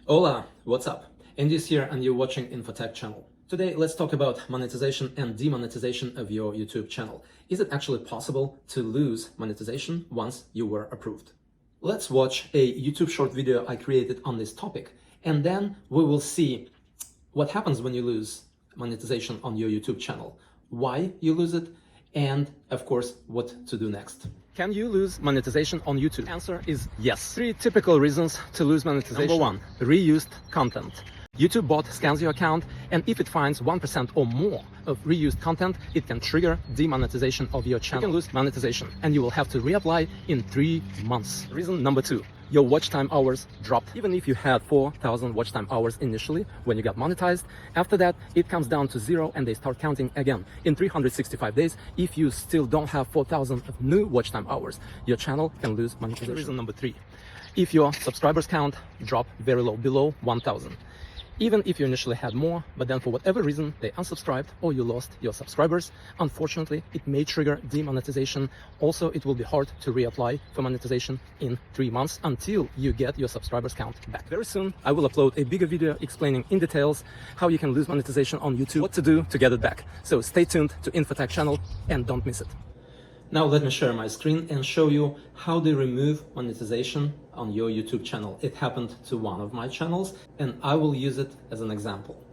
Hola, what's up? Andy's here and you're watching InfoTek channel. Today, let's talk about monetization and demonetization of your YouTube channel. Is it actually possible to lose monetization once you were approved? Let's watch a YouTube short video I created on this topic, and then we will see what happens when you lose monetization on your YouTube channel, why you lose it, and of course, what to do next. Can you lose monetization on YouTube? Answer is yes. 3 typical reasons to lose monetization. Number 1, reused content. YouTube bot scans your account, and if it finds 1% or more of reused content, it can trigger demonetization of your channel. You can lose monetization, and you will have to reapply in 3 months. Reason number 2, your watch time hours dropped. Even if you had 4,000 watch time hours initially when you got monetized, after that it comes down to 0 and they start counting again. In 365 days, if you still don't have 4,000 of new watch time hours, your channel can lose monetization. Reason number 3, if your subscribers count drop very low, below 1,000. Even if you initially had more, but then for whatever reason they unsubscribed or you lost your subscribers, unfortunately, it may trigger demonetization. Also, it will be hard to reapply for monetization in 3 months until you get your subscribers count back. Very soon, I will upload a bigger video explaining in details how you can lose monetization on YouTube, what to do to get it back. So stay tuned to InfoTek channel and don't miss it. Now let me share my screen and show you how they remove monetization on your YouTube channel. It happened to one of my channels and I will use it as an example.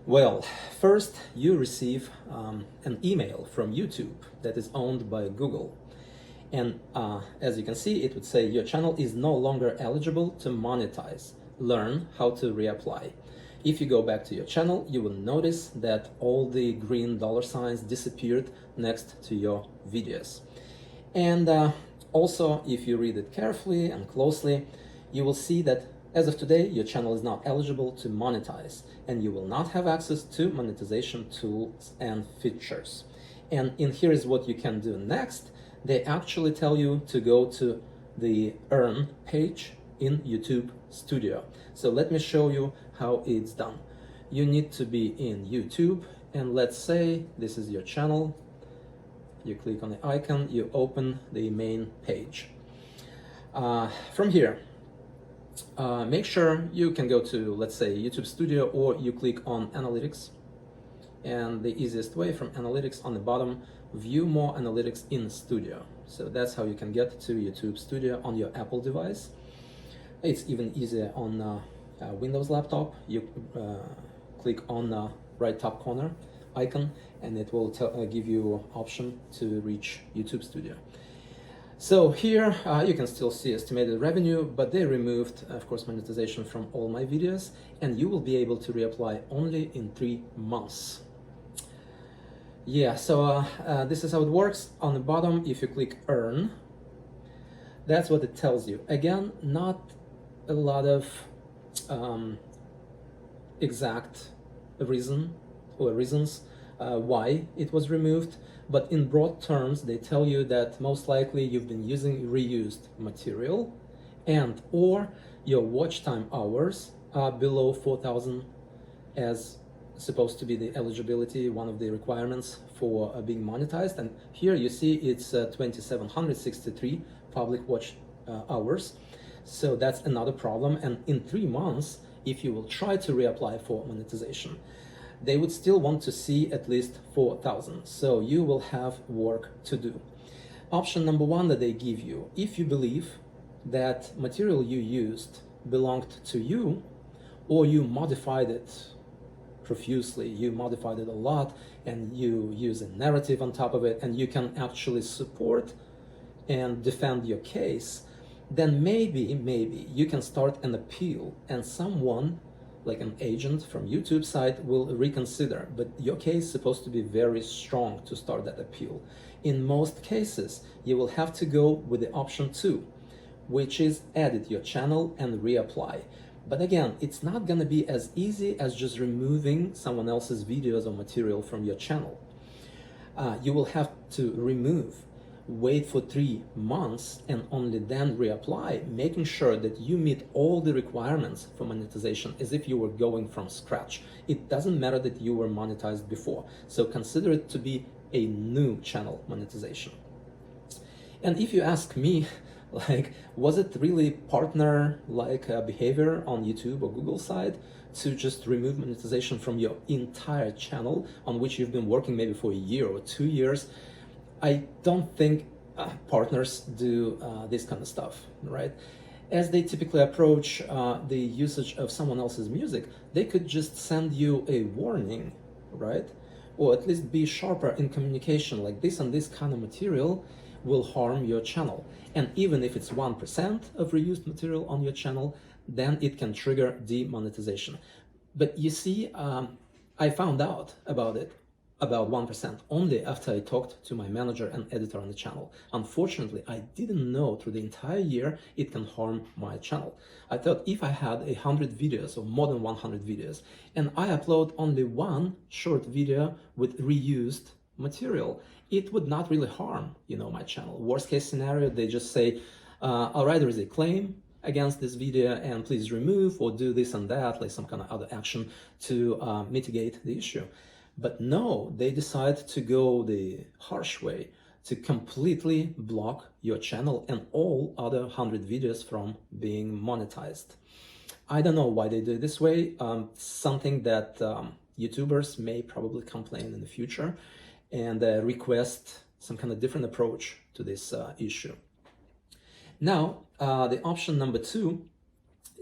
Well, first you receive an email from YouTube that is owned by Google. And as you can see, it would say your channel is no longer eligible to monetize. Learn how to reapply. If you go back to your channel, you will notice that all the green dollar signs disappeared next to your videos. And also, if you read it carefully and closely, you will see that as of today, your channel is not eligible to monetize, and you will not have access to monetization tools and features. And in here is what you can do next. They actually tell you to go to the Earn page in YouTube Studio. So let me show you how it's done. You need to be in YouTube, and let's say this is your channel. You click on the icon, you open the main page. From here, make sure you can go to, let's say, YouTube Studio, or you click on Analytics. And the easiest way, from Analytics on the bottom, view more analytics in Studio. So that's how you can get to YouTube Studio on your Apple device. It's even easier on Windows laptop. You click on the right top corner icon and it will give you option to reach YouTube Studio. So here you can still see estimated revenue, but they removed, of course, monetization from all my videos, and you will be able to reapply only in 3 months. Yeah, so this is how it works. On the bottom, if you click Earn, that's what it tells you. Again, not a lot of exact reasons why it was removed, but in broad terms they tell you that most likely you've been using reused material, and or your watch time hours are below 4,000 as supposed to be the eligibility, one of the requirements for being monetized. And here you see it's 2,763 public watch hours. So that's another problem. And in 3 months, if you will try to reapply for monetization, they would still want to see at least 4,000. So you will have work to do. Option number 1 that they give you, if you believe that material you used belonged to you, or you modified it profusely, you modified it a lot, and you use a narrative on top of it, and you can actually support and defend your case, then maybe you can start an appeal, and someone like an agent from YouTube side will reconsider. But your case is supposed to be very strong to start that appeal. In most cases, you will have to go with the option 2, which is edit your channel and reapply. But again, it's not gonna be as easy as just removing someone else's videos or material from your channel. You will have to remove, wait for 3 months, and only then reapply, making sure that you meet all the requirements for monetization as if you were going from scratch. It doesn't matter that you were monetized before, so consider it to be a new channel monetization. And if you ask me, Like, was it really partner-like behavior on YouTube or Google side to just remove monetization from your entire channel on which you've been working maybe for a year or 2 years? I don't think partners do this kind of stuff, right? As they typically approach the usage of someone else's music, they could just send you a warning, right? Or at least be sharper in communication, like this and this kind of material will harm your channel. And even if it's 1% of reused material on your channel, then it can trigger demonetization. But you see, I found out about it, about 1%, only after I talked to my manager and editor on the channel. Unfortunately, I didn't know through the entire year it can harm my channel. I thought if I had 100 videos or more than 100 videos and I upload only one short video with reused material, it would not really harm, my channel. Worst case scenario, they just say, all right, there is a claim against this video and please remove or do this and that, like some kind of other action to mitigate the issue. But no, they decide to go the harsh way, to completely block your channel and all other 100 videos from being monetized. I don't know why they do it this way. Something that YouTubers may probably complain in the future and request some kind of different approach to this issue. Now, the option number 2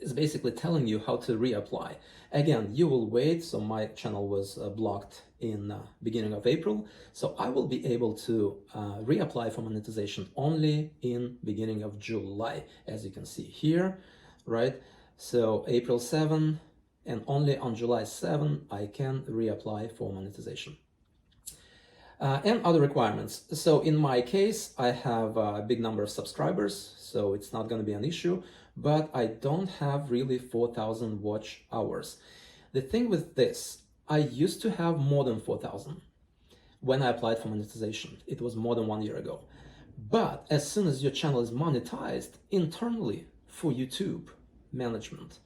is basically telling you how to reapply. Again, you will wait. So my channel was blocked in beginning of April. So I will be able to reapply for monetization only in beginning of July, as you can see here, right? So April 7 and only on July 7, I can reapply for monetization. And other requirements. So in my case, I have a big number of subscribers, so it's not going to be an issue, but I don't have really 4,000 watch hours. The thing with this, I used to have more than 4,000 when I applied for monetization. It was more than 1 year ago. But as soon as your channel is monetized internally for YouTube management,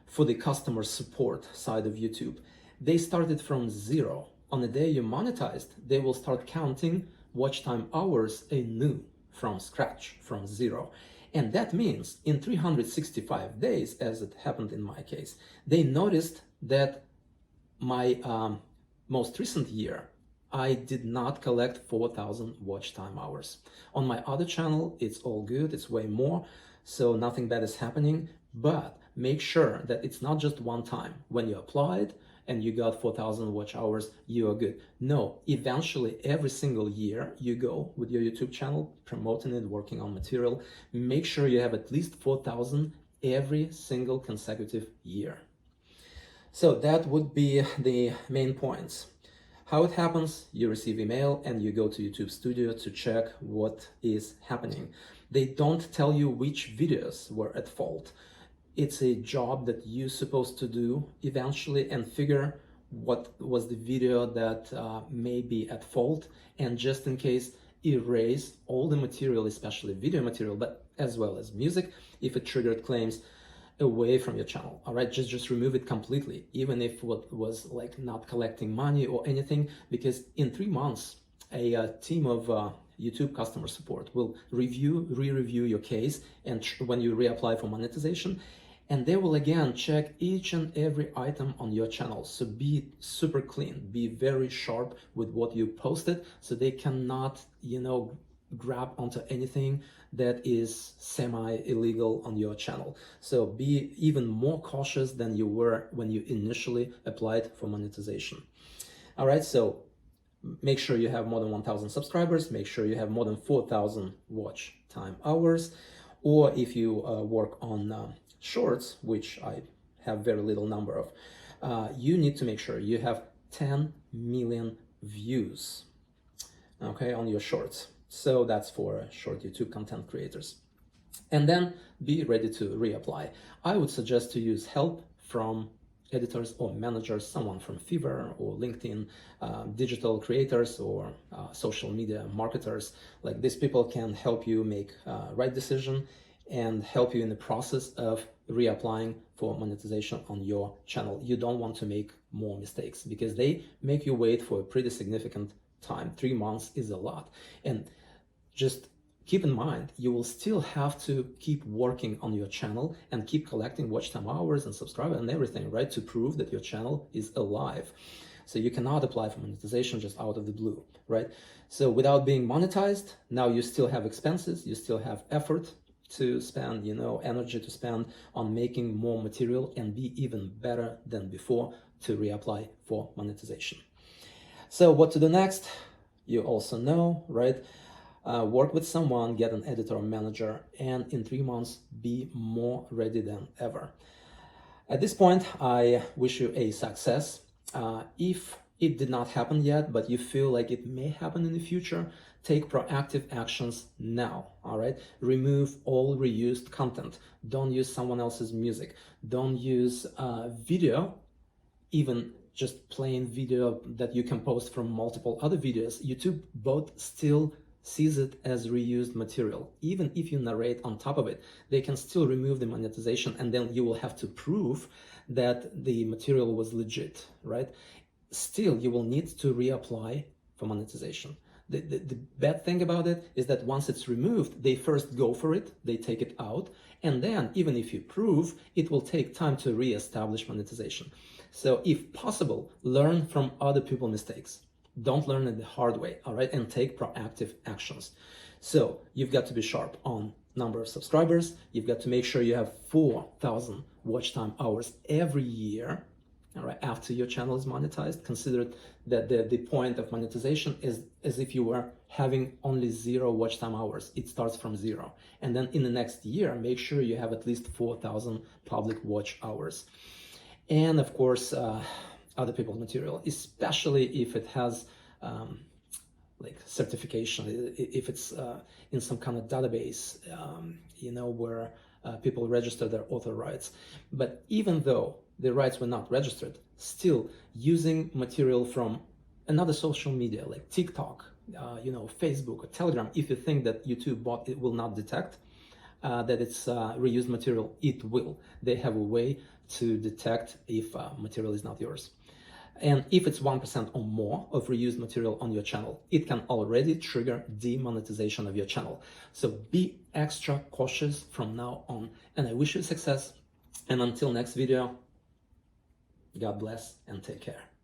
for the customer support side of YouTube, they started from 0. On the day you monetized, they will start counting watch time hours anew from scratch, from 0. And that means in 365 days, as it happened in my case, they noticed that my most recent year, I did not collect 4,000 watch time hours. On my other channel, it's all good, it's way more, so nothing bad is happening, but make sure that it's not just one time. When you applied and you got 4,000 watch hours, you are good. No, eventually every single year you go with your YouTube channel, promoting it, working on material, make sure you have at least 4,000 every single consecutive year. So that would be the main points. How it happens, you receive email and you go to YouTube Studio to check what is happening. They don't tell you which videos were at fault. It's a job that you're supposed to do eventually and figure what was the video that may be at fault, and just in case, erase all the material, especially video material, but as well as music, if it triggered claims, away from your channel. All right, just remove it completely, even if what was like not collecting money or anything, because in 3 months, a team of YouTube customer support will re-review your case, and when you reapply for monetization, and they will again check each and every item on your channel. So be super clean, be very sharp with what you posted, so they cannot, grab onto anything that is semi-illegal on your channel. So be even more cautious than you were when you initially applied for monetization. All right, so make sure you have more than 1,000 subscribers, make sure you have more than 4,000 watch time hours, or if you work on shorts, which I have very little number of, you need to make sure you have 10 million views, okay, on your shorts. So that's for short YouTube content creators. And then be ready to reapply. I would suggest to use help from editors or managers, someone from Fiverr or LinkedIn, digital creators or social media marketers. Like, these people can help you make right decision and help you in the process of reapplying for monetization on your channel. You don't want to make more mistakes because they make you wait for a pretty significant time. 3 months is a lot. And just keep in mind, you will still have to keep working on your channel and keep collecting watch time hours and subscribers and everything, right? To prove that your channel is alive. So you cannot apply for monetization just out of the blue, right? So without being monetized, now you still have expenses, you still have effort to spend, energy to spend on making more material and be even better than before to reapply for monetization. So what to do next? You also know, right? Work with someone, get an editor or manager, and in 3 months, be more ready than ever. At this point, I wish you a success. If it did not happen yet, but you feel like it may happen in the future, take proactive actions now, all right? Remove all reused content. Don't use someone else's music. Don't use video, even just plain video that you can post from multiple other videos. YouTube bot still sees it as reused material. Even if you narrate on top of it, they can still remove the monetization, and then you will have to prove that the material was legit, right? Still, you will need to reapply for monetization. The bad thing about it is that once it's removed, they first go for it, they take it out, and then even if you prove, it will take time to re-establish monetization. So if possible, learn from other people's mistakes. Don't learn it the hard way, all right? And take proactive actions. So you've got to be sharp on number of subscribers. You've got to make sure you have 4,000 watch time hours every year, all right, after your channel is monetized. Consider that the point of monetization is as if you were having only 0 watch time hours. It starts from 0. And then in the next year, make sure you have at least 4,000 public watch hours. And of course, other people's material, especially if it has like certification, if it's in some kind of database, where people register their author rights. But even though the rights were not registered, still using material from another social media like TikTok, Facebook or Telegram, if you think that YouTube bot it will not detect that it's reused material, it will. They have a way to detect if material is not yours. And if it's 1% or more of reused material on your channel, it can already trigger demonetization of your channel. So be extra cautious from now on. And I wish you success. And until next video, God bless and take care.